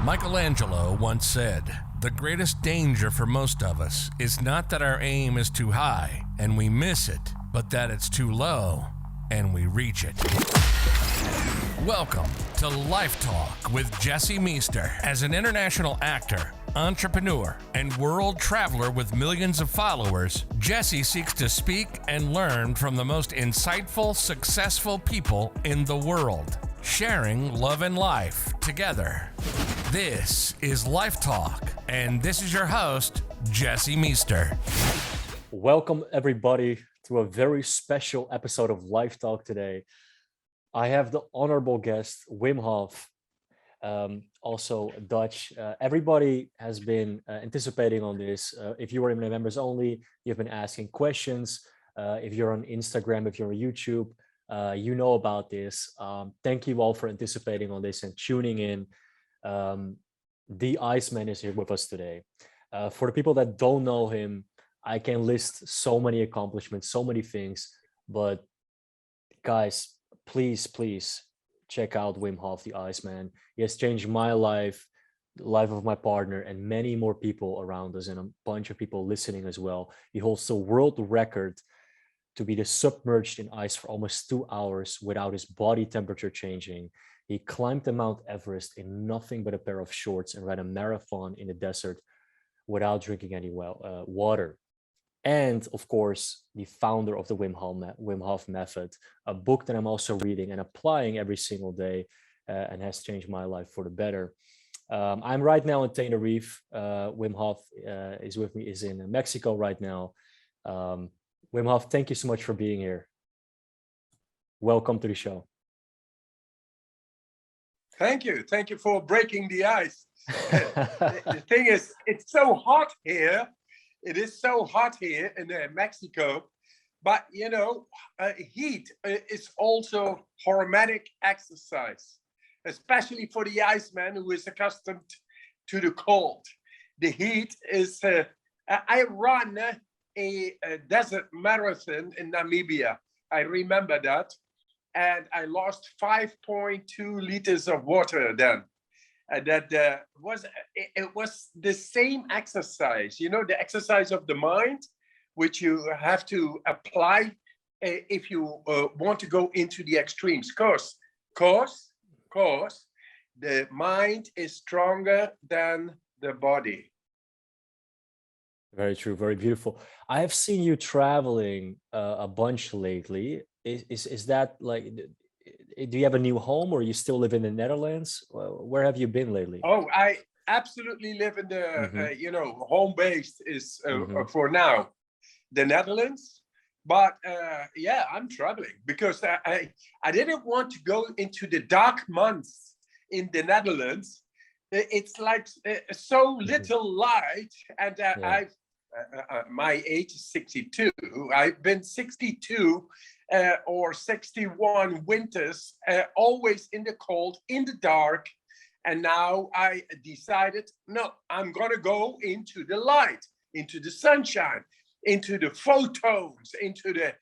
Michelangelo once said, "The greatest danger for most of us is not that our aim is too high and we miss it, but that it's too low and we reach it." Welcome to Life Talk with Jesse Meester. As an international actor, entrepreneur, and world traveler with millions of followers, Jesse seeks to speak and learn from the most insightful, successful people in the world, sharing love and life together. This is Life Talk, and this is your host, Jesse Meester. Welcome, everybody, to a very special episode of Life Talk today. I have the honorable guest, Wim Hof, also Dutch. Everybody has been anticipating on this. If you are in the members only, you've been asking questions. If you're on Instagram, if you're on YouTube, you know about this. Thank you all for anticipating on this and tuning in. The Iceman is here with us today. For the people that don't know him, I can list so many accomplishments, so many things, but guys, please check out Wim Hof, the Iceman. He has changed my life, the life of my partner, and many more people around us, and a bunch of people listening as well. He holds the world record to be submerged in ice for almost 2 hours without his body temperature changing. He climbed the Mount Everest in nothing but a pair of shorts and ran a marathon in the desert without drinking any water. And of course, the founder of the Wim Hof method, a book that I'm also reading and applying every single day and has changed my life for the better. I'm right now in Tenerife. Wim Hof is with me, is in Mexico right now. Wim Hof, thank you so much for being here. Welcome to the show. Thank you. Thank you for breaking the ice. The thing is, it's so hot here. It is so hot here in Mexico. But, heat is also hormetic exercise, especially for the Iceman who is accustomed to the cold. The heat is, I run a desert marathon in Namibia. I remember that. And I lost 5.2 liters of water then. And that was the same exercise, the exercise of the mind, which you have to apply if you want to go into the extremes. Cause the mind is stronger than the body. Very true, very beautiful. I have seen you traveling a bunch lately. Is that like, do you have a new home or you still live in the Netherlands? Where have you been lately? Oh, I absolutely live in the, home base is for now the Netherlands. But yeah, I'm traveling because I didn't want to go into the dark months in the Netherlands. It's like so little light, and I've my age is 62. I've been 62 or 61 winters, always in the cold, in the dark. And now I decided, no, I'm going to go into the light, into the sunshine, into the photons, into the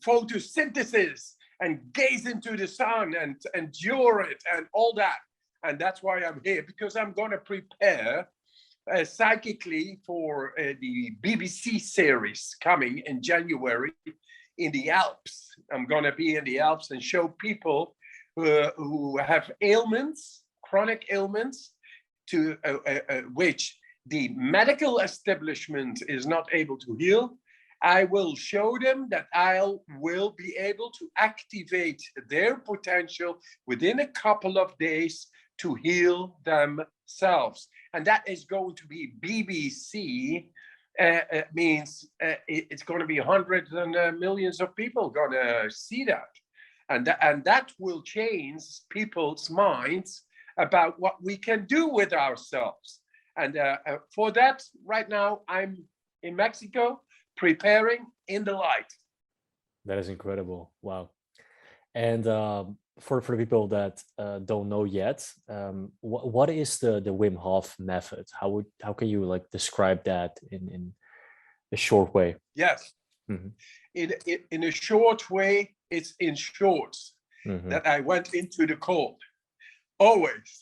photosynthesis, and gaze into the sun and endure it and all that. And that's why I'm here, because I'm going to prepare psychically for the BBC series coming in January in the Alps. I'm going to be in the Alps and show people who have ailments, chronic ailments, to which the medical establishment is not able to heal. I will show them that I will be able to activate their potential within a couple of days to heal themselves. And that is going to be BBC. It means it's going to be hundreds and millions of people going to see that. And that will change people's minds about what we can do with ourselves. And for that, right now, I'm in Mexico preparing in the light. That is incredible. Wow. And for the people that don't know yet, what is the Wim Hof method? How can you like describe that in a short way? Yes. Mm-hmm. In a short way, it's in shorts that I went into the cold. Always.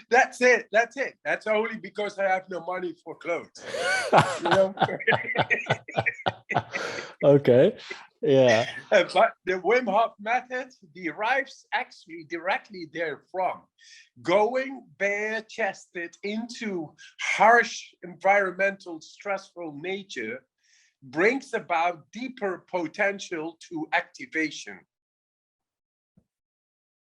That's it. That's it. That's only because I have no money for clothes. You know? Okay. Yeah. But the Wim Hof method derives actually directly therefrom. Going bare-chested into harsh environmental stressful nature brings about deeper potential to activation.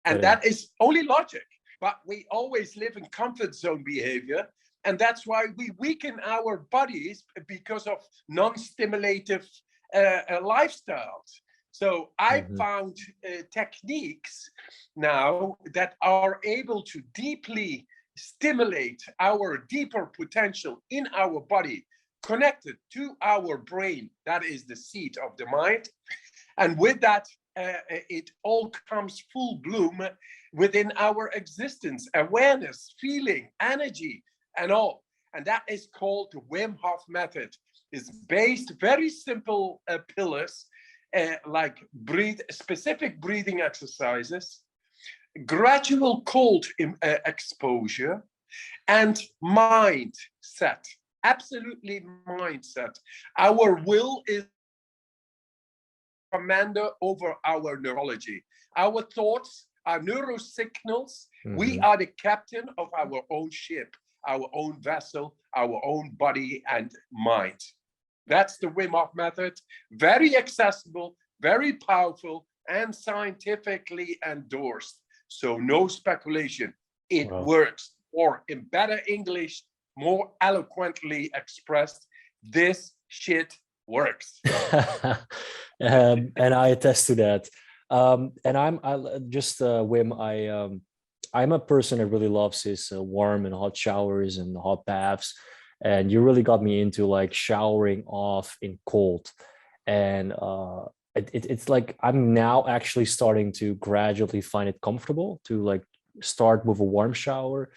And that is only logic. But we always live in comfort zone behavior. And that's why we weaken our bodies because of non-stimulative lifestyles. So I found techniques now that are able to deeply stimulate our deeper potential in our body, connected to our brain. That is the seat of the mind. And with that, it all comes full bloom within our existence, awareness, feeling, energy, and all. And that is called the Wim Hof method. It's based very simple pillars like specific breathing exercises, gradual cold exposure, and mindset. Absolutely mindset. Our will is commander over our neurology. Our thoughts are neurosignals. We are the captain of our own ship, our own vessel, our own body and mind. That's the Wim Hof method. Very accessible, very powerful, and scientifically endorsed. So no speculation. It works. Or in better English, more eloquently expressed, this shit works. And I attest to that. And Wim, I'm a person that really loves his warm and hot showers and hot baths. And you really got me into like showering off in cold. And it's like I'm now actually starting to gradually find it comfortable to like start with a warm shower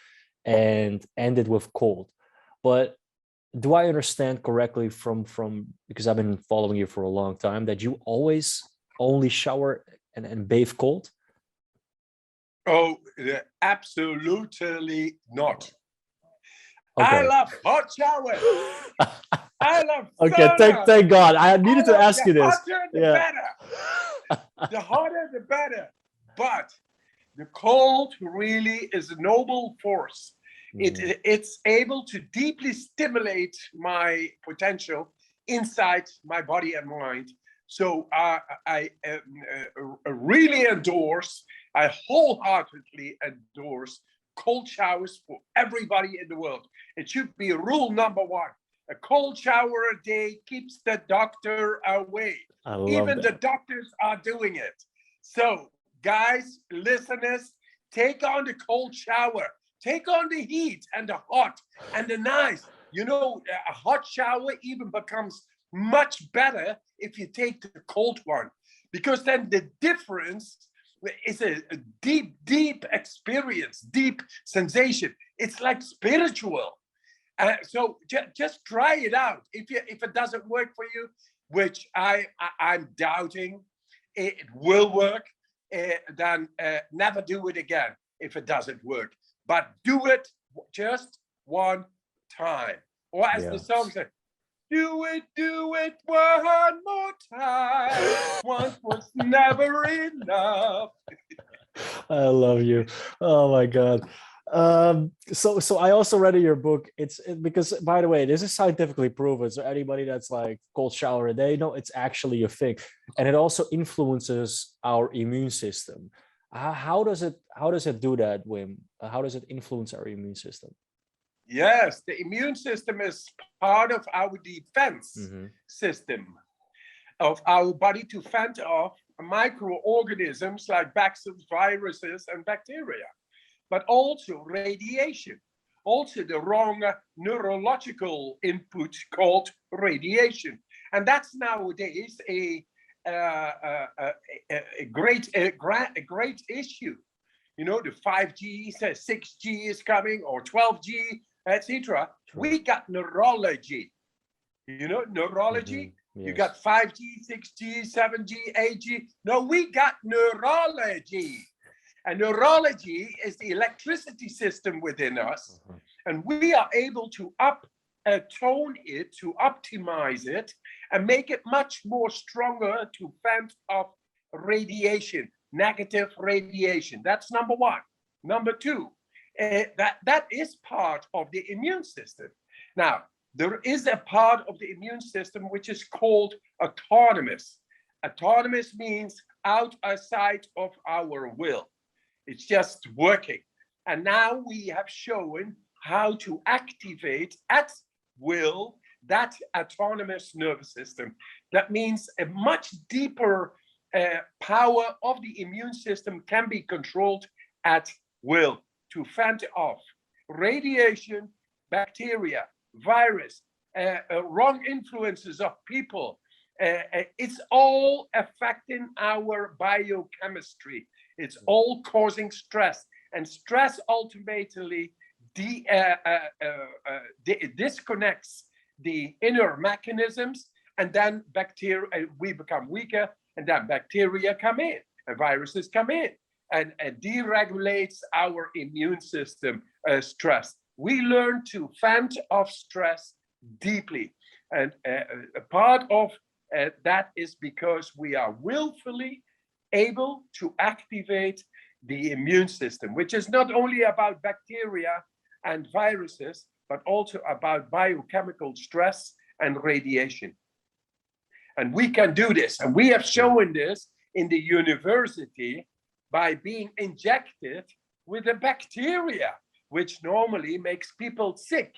and end it with cold. But do I understand correctly from because I've been following you for a long time that you always only shower and bathe cold? Oh, absolutely not. Okay. I love hot showers. I love okay, thank God. I needed to ask you this. The hotter, the better. The hotter, the better. But the cold really is a noble force. It's able to deeply stimulate my potential inside my body and mind. So I really endorse, I wholeheartedly endorse cold showers for everybody in the world. It should be rule number one. A cold shower a day keeps the doctor away. Even the doctors are doing it. So guys, listeners, take on the cold shower. Take on the heat and the hot and the nice. You know, a hot shower even becomes much better if you take the cold one, because then the difference is a deep, deep experience, deep sensation. It's like spiritual. So just try it out. If it doesn't work for you, which I'm doubting it will work, then never do it again if it doesn't work. But do it just one time. Or as the song says, do it one more time. Once was never enough. I love you. Oh my God. So I also read in your book, because by the way, this is scientifically proven. So anybody that's like cold shower a day, no, it's actually a thing. And it also influences our immune system. How does it do that, Wim? How does it influence our immune system? Yes, the immune system is part of our defense system of our body to fend off microorganisms like bacillus, viruses, and bacteria, but also radiation, also the wrong neurological input called radiation. And that's nowadays a great issue. You know, the 5G, 6G is coming, or 12G, etc. We got neurology. You know, neurology. Yes. You got 5G, 6G, 7G, 8G. No, we got neurology. And neurology is the electricity system within us. And we are able to tone it, to optimize it, and make it much more stronger to fend off radiation, negative radiation. That's number one. Number two, that is part of the immune system. Now, there is a part of the immune system which is called autonomous. Autonomous means outside of our will. It's just working. And now we have shown how to activate at will that autonomous nervous system. That means a much deeper power of the immune system can be controlled at will to fend off radiation, bacteria, virus, wrong influences of people. It's all affecting our biochemistry. It's all causing stress, and stress ultimately disconnects the inner mechanisms, and then bacteria, we become weaker, and then bacteria come in, and viruses come in, and deregulates our immune system stress. We learn to fend off stress deeply, and a part of that is because we are willfully able to activate the immune system, which is not only about bacteria and viruses, but also about biochemical stress and radiation. And we can do this. And we have shown this in the university by being injected with a bacteria, which normally makes people sick.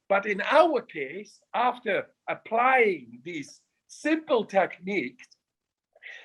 But in our case, after applying these simple techniques,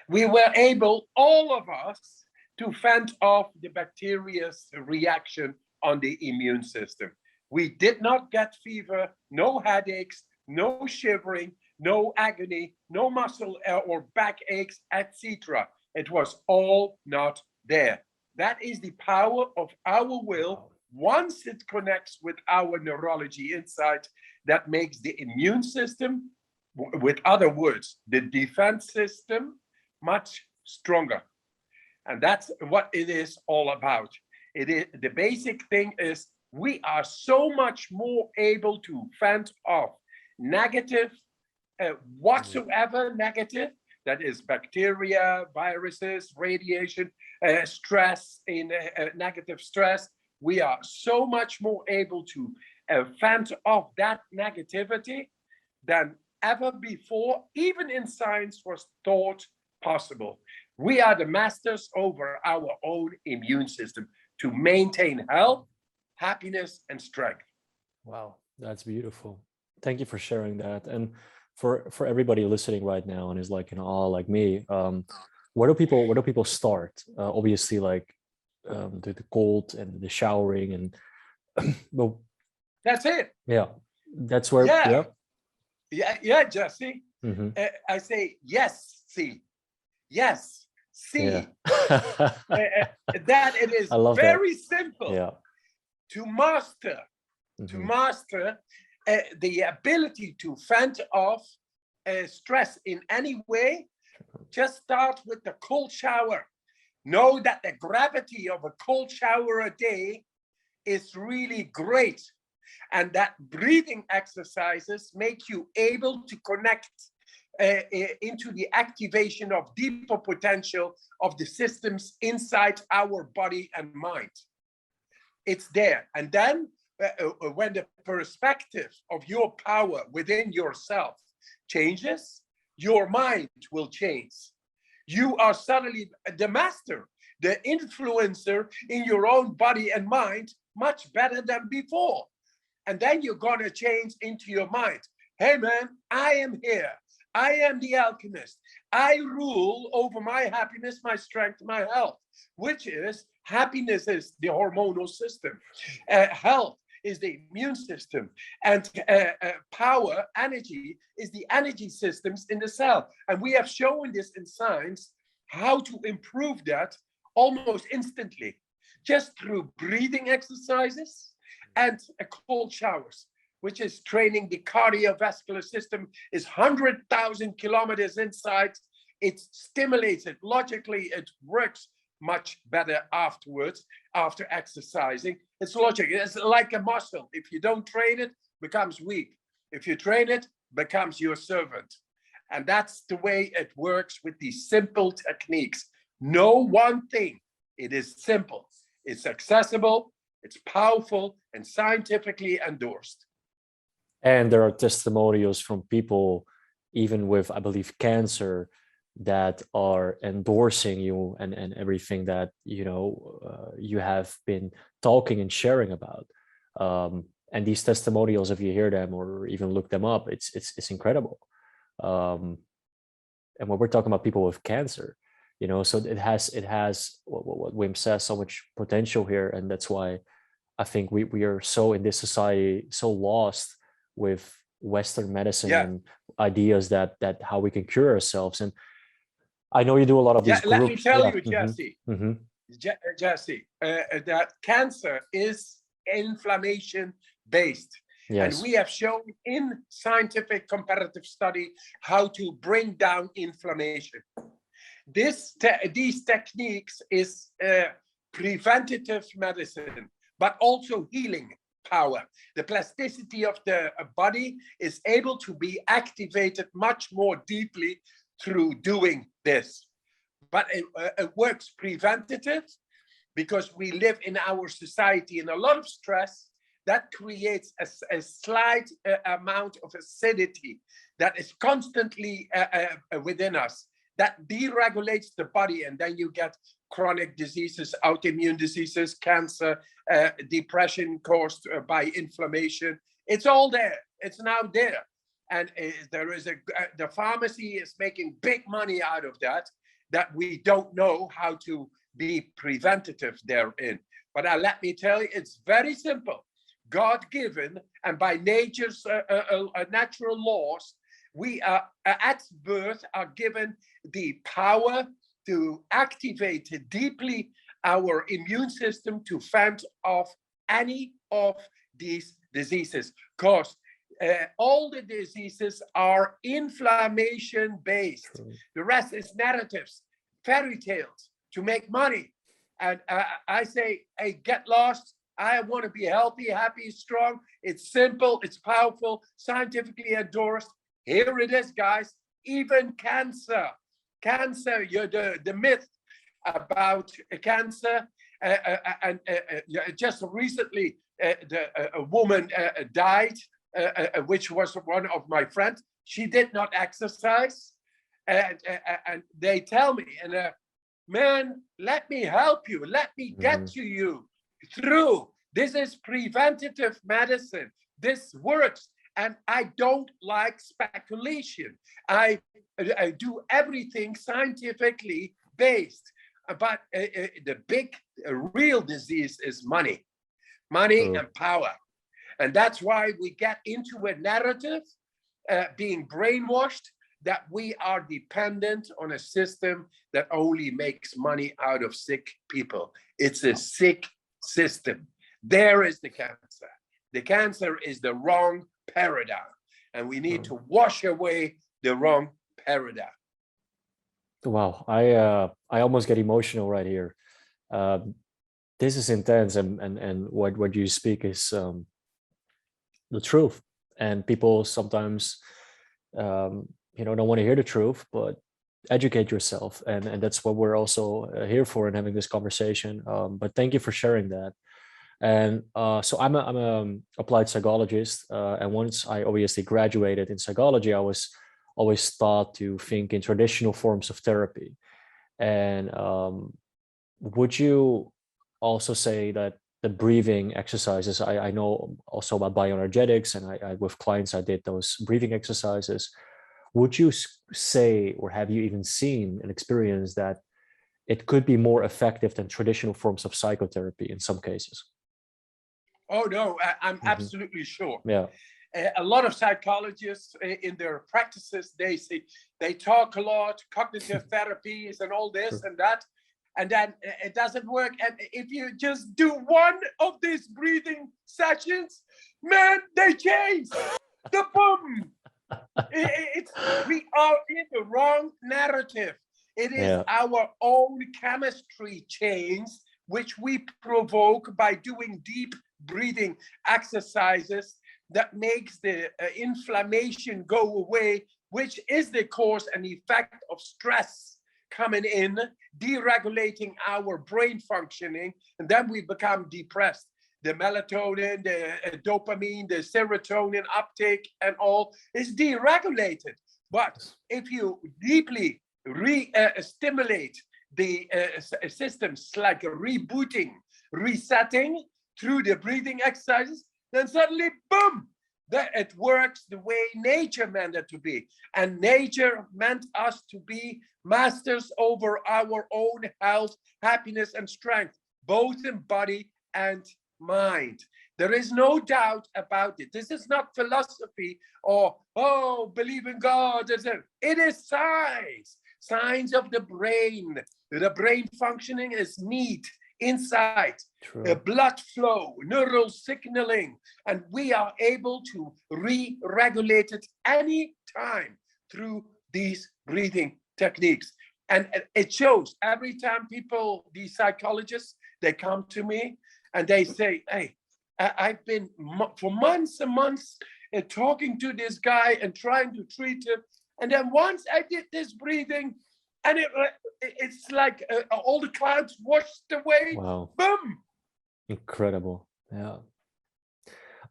we were able, all of us, to fend off the bacteria's reaction on the immune system. We did not get fever, no headaches, no shivering, no agony, no muscle or back aches, etc. It was all not there. That is the power of our will. Once it connects with our neurology inside, that makes the immune system, with other words, the defense system, much stronger. And that's what it is all about. It is, the basic thing is we are so much more able to fend off negative, whatsoever negative, that is bacteria, viruses, radiation, stress, negative stress. We are so much more able to fend off that negativity than ever before, even in science was thought possible. We are the masters over our own immune system to maintain health, happiness, and strength. Wow, that's beautiful. Thank you for sharing that. And for everybody listening right now and is like in awe like me, where do people start? Obviously, like the cold and the showering and well, that's it. Yeah, that's where. Yeah, Jesse. Mm-hmm. I say yes, see. Yes, see. Yeah. That it is very simple to master. Mm-hmm. To master the ability to fend off stress in any way. Just start with the cold shower. Know that the gravity of a cold shower a day is really great, and that breathing exercises make you able to connect into the activation of deeper potential of the systems inside our body and mind. It's there. And then when the perspective of your power within yourself changes, your mind will change. You are suddenly the master, the influencer in your own body and mind much better than before. And then you're going to change into your mind. Hey, man, I am here. I am the alchemist. I rule over my happiness, my strength, my health, which is happiness is the hormonal system. Health is the immune system. And power, energy, is the energy systems in the cell. And we have shown this in science, how to improve that almost instantly, just through breathing exercises and cold showers, which is training the cardiovascular system, is 100,000 kilometers inside. It stimulates it logically, it works much better afterwards, after exercising. It's logic. It's like a muscle. If you don't train it, it becomes weak. If you train it, it becomes your servant. And that's the way it works with these simple techniques. No one thing. It is simple. It's accessible. It's powerful and scientifically endorsed. And there are testimonials from people, even with, I believe, cancer, that are endorsing you and everything that you have been talking and sharing about. And these testimonials, if you hear them or even look them up, it's incredible. And when we're talking about people with cancer, so it has what Wim says, so much potential here, and that's why I think we are so in this society so lost with Western medicine and ideas that how we can cure ourselves. And I know you do a lot of these groups. Let me tell you, Jesse, Jesse, that cancer is inflammation based. Yes. And we have shown in scientific comparative study how to bring down inflammation. These techniques is preventative medicine, but also healing power. The plasticity of the body is able to be activated much more deeply through doing this. But it works preventative because we live in our society in a lot of stress that creates a slight amount of acidity that is constantly within us, that deregulates the body, and then you get chronic diseases, autoimmune diseases, cancer, depression caused by inflammation. It's all there. It's now there. And there is the pharmacy is making big money out of that we don't know how to be preventative therein. But let me tell you, it's very simple. God-given, and by nature's natural laws, we are at birth are given the power to activate deeply our immune system to fend off any of these diseases. Because all the diseases are inflammation based. True. The rest is narratives, fairy tales to make money. And I say, hey, get lost. I want to be healthy, happy, strong. It's simple, it's powerful, scientifically endorsed. Here it is, guys. Even cancer, the myth about cancer. And just recently, a woman died, which was one of my friends. She did not exercise. And they tell me, man, let me help you. Let me get to you through. This is preventative medicine. This works. And I don't like speculation. I do everything scientifically based. But the big, real disease is money and power. And that's why we get into a narrative, being brainwashed, that we are dependent on a system that only makes money out of sick people. It's a sick system. There is the cancer. The cancer is the wrong paradigm, and we need to wash away the wrong paradigm. Wow, I almost get emotional right here. This is intense, and what you speak is the truth. And people sometimes don't want to hear the truth, but educate yourself, and that's what we're also here for and having this conversation. But thank you for sharing that. And so I'm a applied psychologist, and once I obviously graduated in psychology, I was always taught to think in traditional forms of therapy. And would you also say that the breathing exercises, I know also about bioenergetics, and I with clients I did those breathing exercises. Would you say, or have you even seen and experienced that it could be more effective than traditional forms of psychotherapy in some cases? Oh, no, I'm absolutely sure. Yeah. A lot of psychologists in their practices, they talk a lot, cognitive therapies and all this and that, and then it doesn't work. And if you just do one of these breathing sessions, man, they change. The boom. We are in the wrong narrative. It is Yeah. our own chemistry change, which we provoke by doing deep breathing exercises that makes the inflammation go away, which is the cause and effect of stress coming in, deregulating our brain functioning, and then we become depressed. The melatonin, the dopamine, the serotonin uptake and all is deregulated. But if you deeply stimulate the systems like rebooting, resetting through the breathing exercises, then suddenly, boom, that it works the way nature meant it to be. And nature meant us to be masters over our own health, happiness, and strength, both in body and mind. There is no doubt about it. This is not philosophy or, oh, believe in God. It is science, science of the brain. The brain functioning is neat inside, the blood flow, neural signaling, and we are able to re-regulate it any time through these breathing techniques. And it shows every time people, these psychologists, they come to me and they say, hey, I've been for months and months talking to this guy and trying to treat him. And then once I did this breathing, and it's like all the clouds washed away. Wow. Boom. Incredible. Yeah.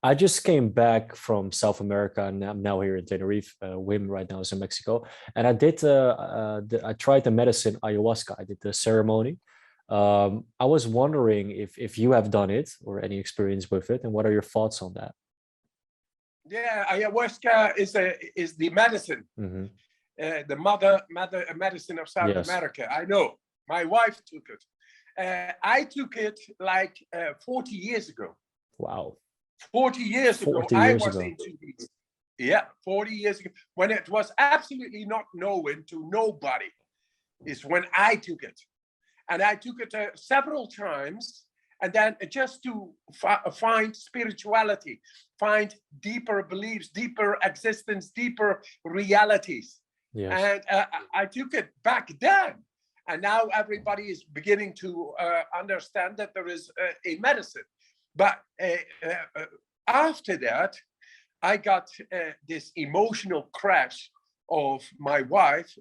I just came back from South America and I'm now here in Tenerife. Wim right now is in Mexico. And I did, I tried the medicine ayahuasca. I did the ceremony. I was wondering if you have done it or any experience with it, and what are your thoughts on that? Yeah, ayahuasca is the medicine, the mother medicine of South America. I know. My wife took it. I took it like 40 years ago. Wow. 40 years ago, I was into it. Yeah, 40 years ago, when it was absolutely not known to nobody, is when I took it. And I took it several times, and then just to find spirituality, find deeper beliefs, deeper existence, deeper realities. Yes. And I took it back then. And now everybody is beginning to understand that there is a medicine. But after that, I got this emotional crash of my wife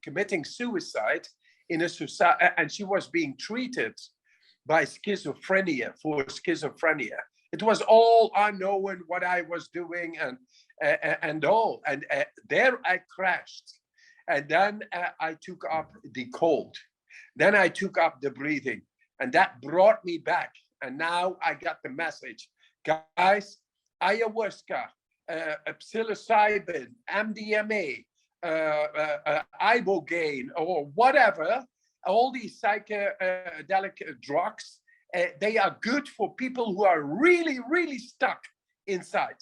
committing suicide in a society, and she was being treated by schizophrenia for schizophrenia. It was all unknown what I was doing and all. And there I crashed. And then I took up the cold. Then I took up the breathing, and that brought me back. And now I got the message, guys. Ayahuasca, psilocybin, MDMA, ibogaine, or whatever, all these psychedelic drugs, they are good for people who are really, really stuck inside.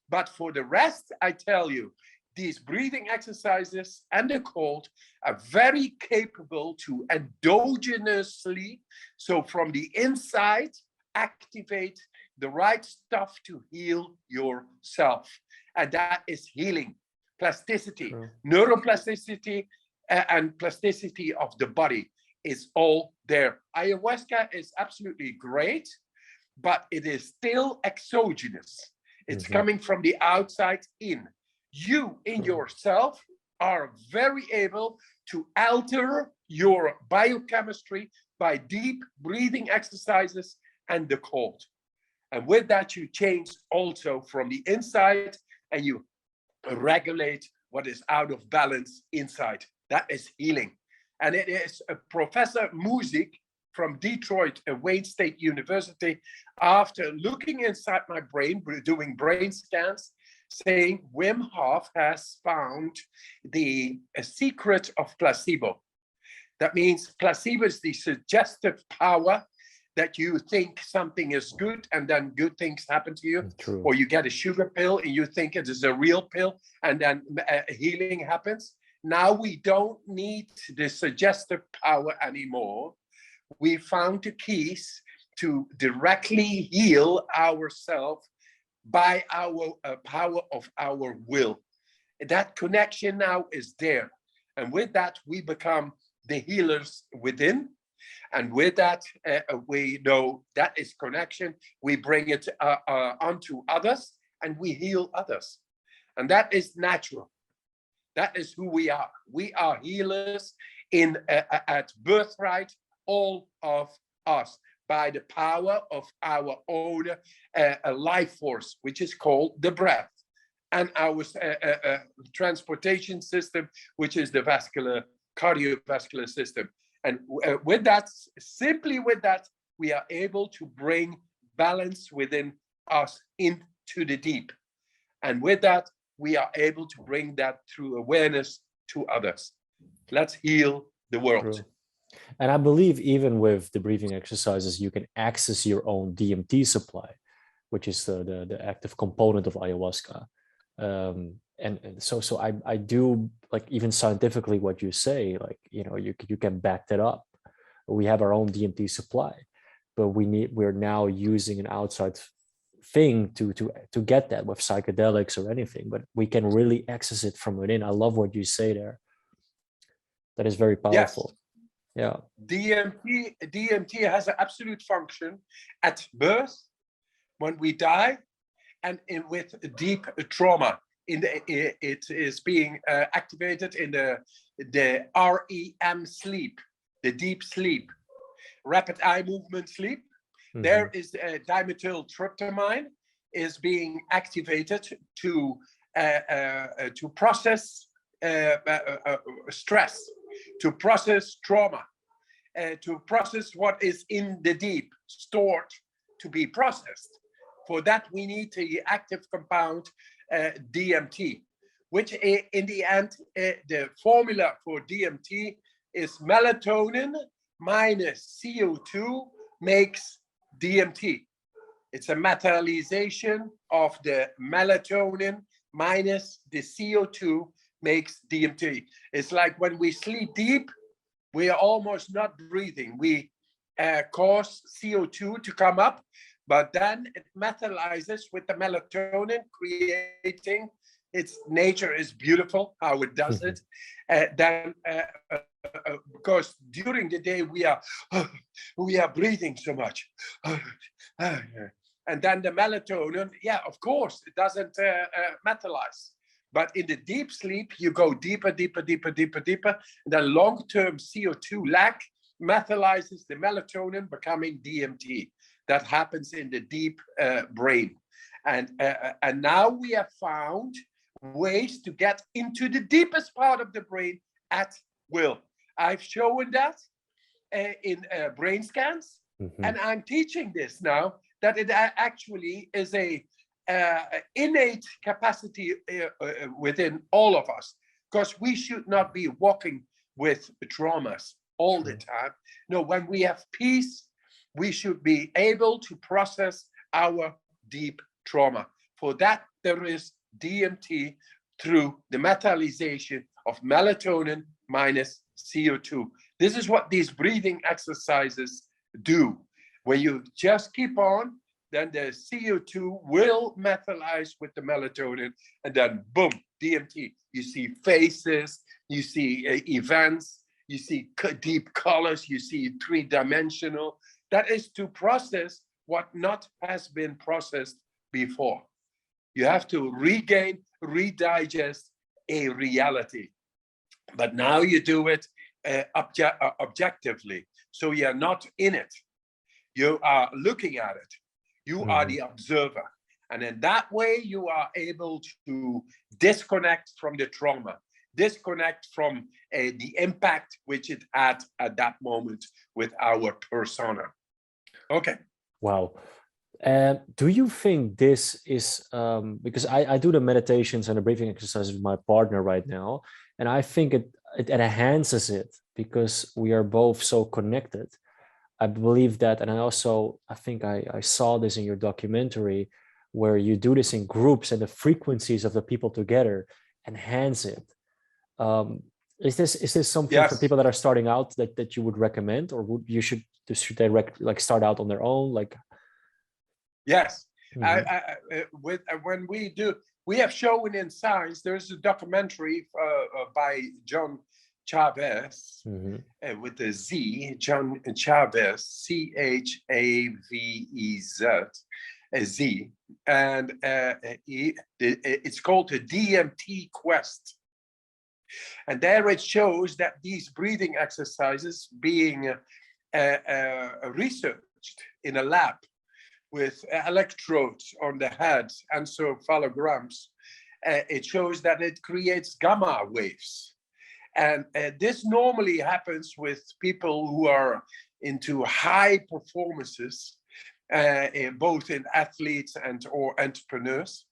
But for the rest, I tell you, these breathing exercises and the cold are very capable to endogenously, so from the inside, activate the right stuff to heal yourself. And that is healing, plasticity, neuroplasticity, and plasticity of the body is all there. Ayahuasca is absolutely great, but it is still exogenous. It's coming from the outside in. You in yourself are very able to alter your biochemistry by deep breathing exercises and the cold. And with that, you change also from the inside and you regulate what is out of balance inside. That is healing. And it is Professor Music from Detroit at Wayne State University, after looking inside my brain, doing brain scans, saying Wim Hof has found the secret of placebo. That means placebo is the suggestive power that you think something is good and then good things happen to you. True. Or you get a sugar pill and you think it is a real pill and then healing happens. Now we don't need the suggestive power anymore. We found the keys to directly heal ourselves by our power of our will. That connection now is there. And with that, we become the healers within. And with that, we know that is connection. We bring it onto others and we heal others. And that is natural. That is who we are. We are healers at birthright, all of us, by the power of our own life force, which is called the breath, and our transportation system, which is the cardiovascular system. And with that, simply with that, we are able to bring balance within us into the deep. And with that, we are able to bring that through awareness to others. Let's heal the world. True. And I believe even with the breathing exercises, you can access your own DMT supply, which is the active component of ayahuasca. And so I do, like, even scientifically what you say, like, you can back that up. We have our own DMT supply, but we're now using an outside thing to get that with psychedelics or anything, but we can really access it from within. I love what you say there. That is very powerful. Yes. Yeah. DMT has an absolute function at birth, when we die, and with deep trauma. It is being activated in the REM sleep, the deep sleep, rapid eye movement sleep. Mm-hmm. There is dimethyltryptamine is being activated to process stress, to process trauma, to process what is in the deep, stored to be processed. For that, we need the active compound DMT, which in the end, the formula for DMT is melatonin minus CO2 makes DMT. It's a metallization of the melatonin minus the CO2 makes DMT. It's like when we sleep deep, we are almost not breathing. We cause CO2 to come up, but then it metallizes with the melatonin, creating its nature is beautiful how it does it. Because during the day we are breathing so much, and then the melatonin, of course, it doesn't metallize. But in the deep sleep, you go deeper, deeper, deeper, deeper, deeper. And then long-term CO2 lack metallizes the melatonin, becoming DMT. That happens in the deep brain. And now we have found ways to get into the deepest part of the brain at will. I've shown that in brain scans, and I'm teaching this now, that it actually is a innate capacity within all of us, because we should not be walking with traumas all the time. No, when we have peace, we should be able to process our deep trauma. For that, there is DMT through the metallization of melatonin minus CO2. This is what these breathing exercises do. When you just keep on, then the CO2 will metallize with the melatonin, and then boom, DMT. You see faces, you see events, you see deep colors, you see three-dimensional. That is to process what not has been processed before. You have to regain, redigest a reality. But now you do it objectively. So you're not in it. You are looking at it. You are the observer. And in that way, you are able to disconnect from the trauma, disconnect from the impact which it had at that moment with our persona. Okay. Wow. Do you think this is, because I do the meditations and the breathing exercises with my partner right now, and I think it enhances it because we are both so connected. I believe that, and I think I saw this in your documentary where you do this in groups, and the frequencies of the people together enhance it. Is this something for people that are starting out that you would recommend, or should they start out on their own? Yes. When we have shown in science, there's a documentary by John Chavez, with the Z, John Chavez, Chavez, Z, and it's called the DMT Quest. And there it shows that these breathing exercises being researched in a lab with electrodes on the head and encephalograms, it shows that it creates gamma waves. And this normally happens with people who are into high performances, both in athletes and or entrepreneurs,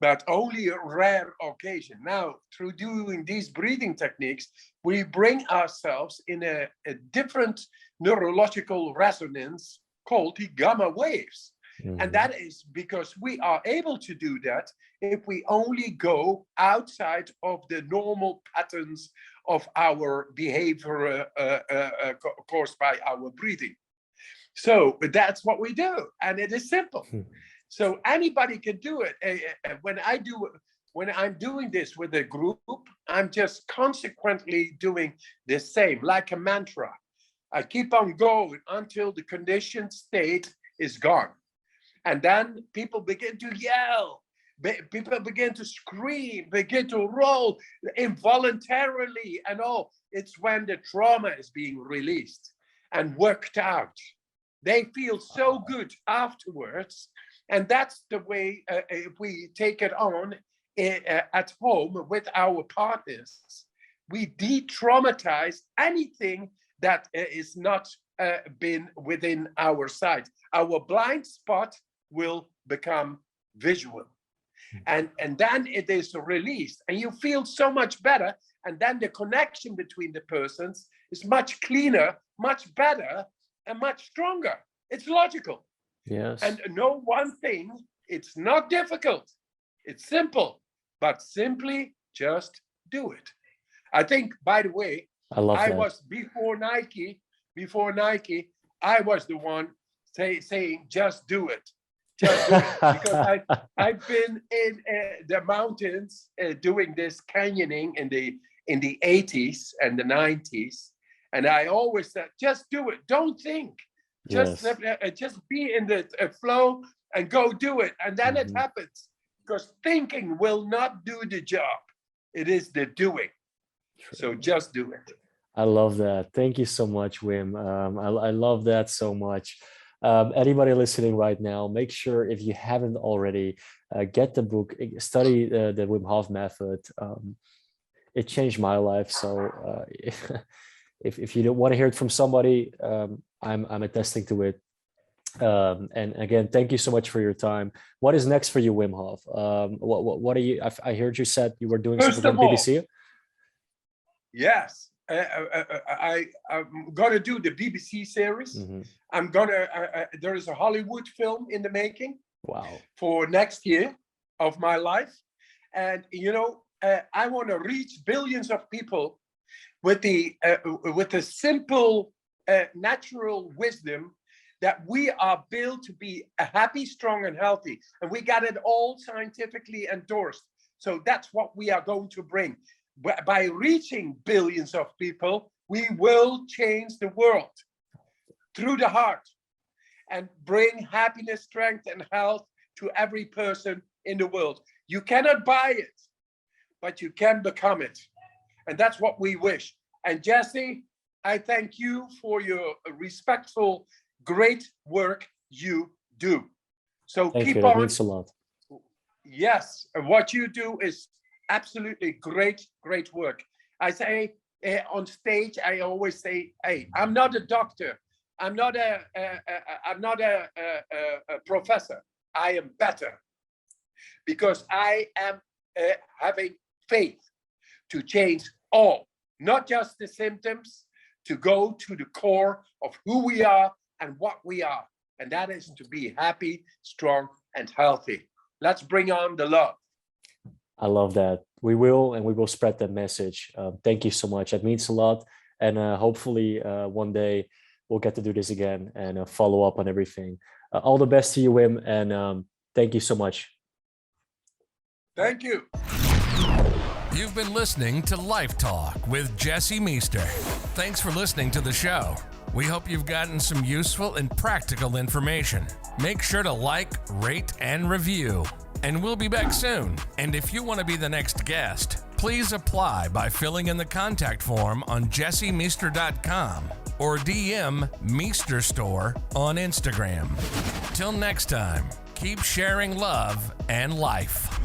but only a rare occasion. Now, through doing these breathing techniques, we bring ourselves in a different neurological resonance called the gamma waves. And that is because we are able to do that if we only go outside of the normal patterns of our behavior caused by our breathing. So that's what we do, and it is simple. So anybody can do it. When I'm doing this with a group, I'm just consequently doing the same, like a mantra. I keep on going until the conditioned state is gone. And then people begin to yell, people begin to scream, begin to roll involuntarily and all. It's when the trauma is being released and worked out. They feel so good afterwards. And that's the way if we take it on at home with our partners, we de-traumatize anything that is not been within our sight. Our blind spot will become visual. And then it is released and you feel so much better. And then the connection between the persons is much cleaner, much better, and much stronger. It's logical. Yes. And know one thing, it's not difficult. It's simple, but simply just do it. I think, by the way, I was before Nike, I was the one saying, just do it. Just do it. Because I've been in the mountains doing this canyoning in the 80s and the 90s. And I always said, just do it. Don't think. Just be in the flow and go do it. And then it happens. Because thinking will not do the job. It is the doing. So just do it. I love that. Thank you so much, Wim. I love that so much. Anybody listening right now, make sure if you haven't already, get the book, study the Wim Hof method. It changed my life. So if you don't want to hear it from somebody, I'm attesting to it. And again, thank you so much for your time. What is next for you, Wim Hof? What are you? I heard you said you were doing something on BBC. Yes. I'm gonna do the BBC series. I'm gonna. There is a Hollywood film in the making. Wow. For next year of my life, and I want to reach billions of people with the simple natural wisdom that we are built to be happy, strong, and healthy, and we got it all scientifically endorsed. So that's what we are going to bring. By reaching billions of people, we will change the world through the heart and bring happiness, strength, and health to every person in the world. You cannot buy it, but you can become it. And that's what we wish. And Jesse, I thank you for your respectful, great work you do. So thank keep you. on. That means a lot. Yes, what you do is absolutely great work. I say on stage, I always say, hey, I'm not a doctor. I'm not a professor. I am better because I am having faith to change all, not just the symptoms, to go to the core of who we are and what we are. And that is to be happy, strong, and healthy. Let's bring on the love. I love that. We will spread that message. Thank you so much. That means a lot. And hopefully one day we'll get to do this again and follow up on everything. All the best to you, Wim. And thank you so much. Thank you. You've been listening to Life Talk with Jesse Meester. Thanks for listening to the show. We hope you've gotten some useful and practical information. Make sure to like, rate, and review. And we'll be back soon. And if you want to be the next guest, please apply by filling in the contact form on jessemeester.com or DM Meester Store on Instagram. Till next time, keep sharing love and life.